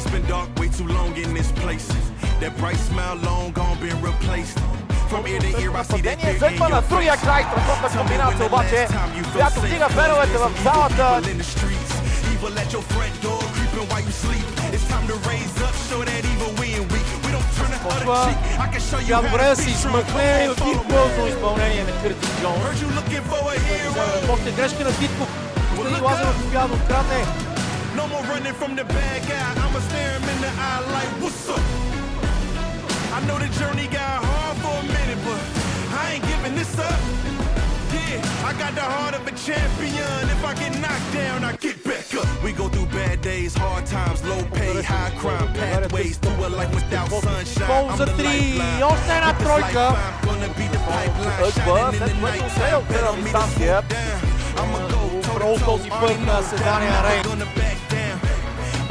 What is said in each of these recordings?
It's been dark way too long in this place. That bright smile long gone been replaced. From ear to ear I see that fear in your другия край, страхотна комбинация обаче, която вдига феновете в залата. Evil at your front door, creeping while you sleep. It's time to raise up, show that evil we ain't weak. We don't turn the other cheek. I can show you how to be strong. Виртуозно изпълнение на Къртис Джонс. Heard you looking for a hero. Още грешка на Титков. Стани Лазаров успя да открадне. No more running from the bad guy. I'ma stare him in the eye like, what's up? I know the journey got hard for a minute, but I ain't giving this up. Yeah, I got the heart of a champion. If I get knocked down, I get back up. We go through bad days, hard times, low pay, high crime, pathways to a life without sunshine. I'm the lifeline. Още една тройка. Gonna be the pipeline, shining in the night time. Bet on me to slow down. I'ma go Про този път на Седания Рейн.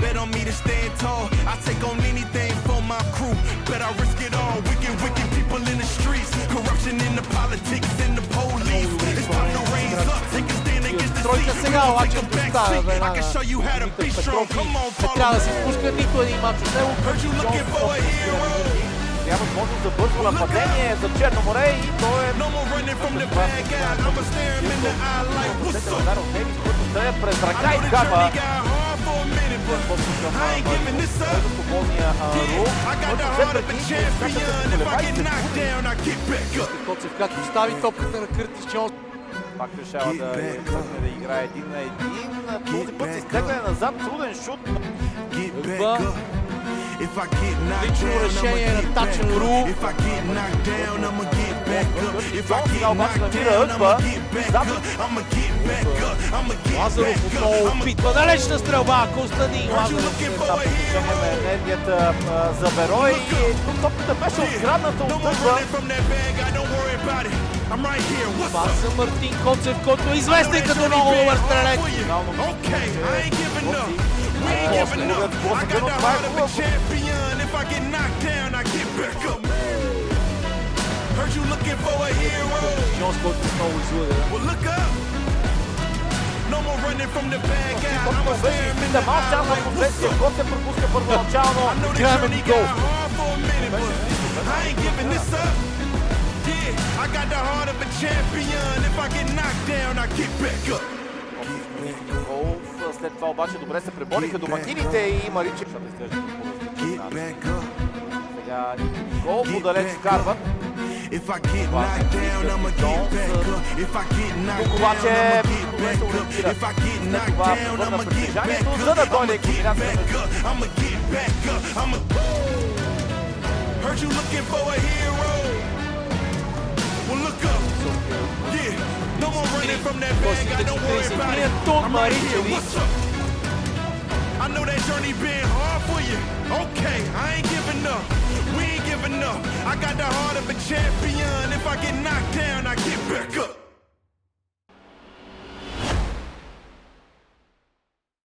Bet on me to stand tall. I take on anything for my crew. Bet I risk it all. Wicked people in the streets. Corruption in the politics and the police. It's time to raise up. Take a stand against the Тройка сега обаче поставя I веднага. can show you how to be strong. Come on, Не трябва да се спуска нито един мач от него. Heard you looking for a hero. Трябва възможност за бързо нападение за Черно море и то е... No more running from the bad guy. I'ma stare him in the eye like, what's up? Удар от Девис, който да е през ръка I и know the вкарва. journey got hard for a minute, but I ain't giving this up. Свободния рух. I got the heart of a champion. If I get knocked down, I get back up. Коцев как постави топката на Къртис Джонс. Пак решава да играе един на един. Този път се изтегля назад, труден шут. Лично решение на Тачен Ру. Сега обаче намира Ъгба. Лазаров отново опитва далечна стрелба. Константин Лазаров е енергията за Берое и тук топката беше открадната от Ъгба. Това за Мартин Коцев, който е известен като много добър стрелец. I got the heart of a champion. If I get knocked down, I get back up. Heard you looking for a hero. Well, look up. No more running from the bad guy. I'ma stare him in the eye like, what's up? I know the journey got hard for a minute, but I ain't giving this up. Yeah, I got the heart of a champion. If I get knocked down, I get back up. След това обаче добре се пребориха домакините и Маричи. Сега гол подалеч вкарват. Тук обаче се ориентира. След това върна притежанието, за да дойде комбинацията. No more running from that bad guy, don't worry about it. I'm right here, what's up? I know that journey been hard for you. Okay, I ain't giving up. We ain't giving up. I got the heart of a champion. If I get knocked down, I get back up.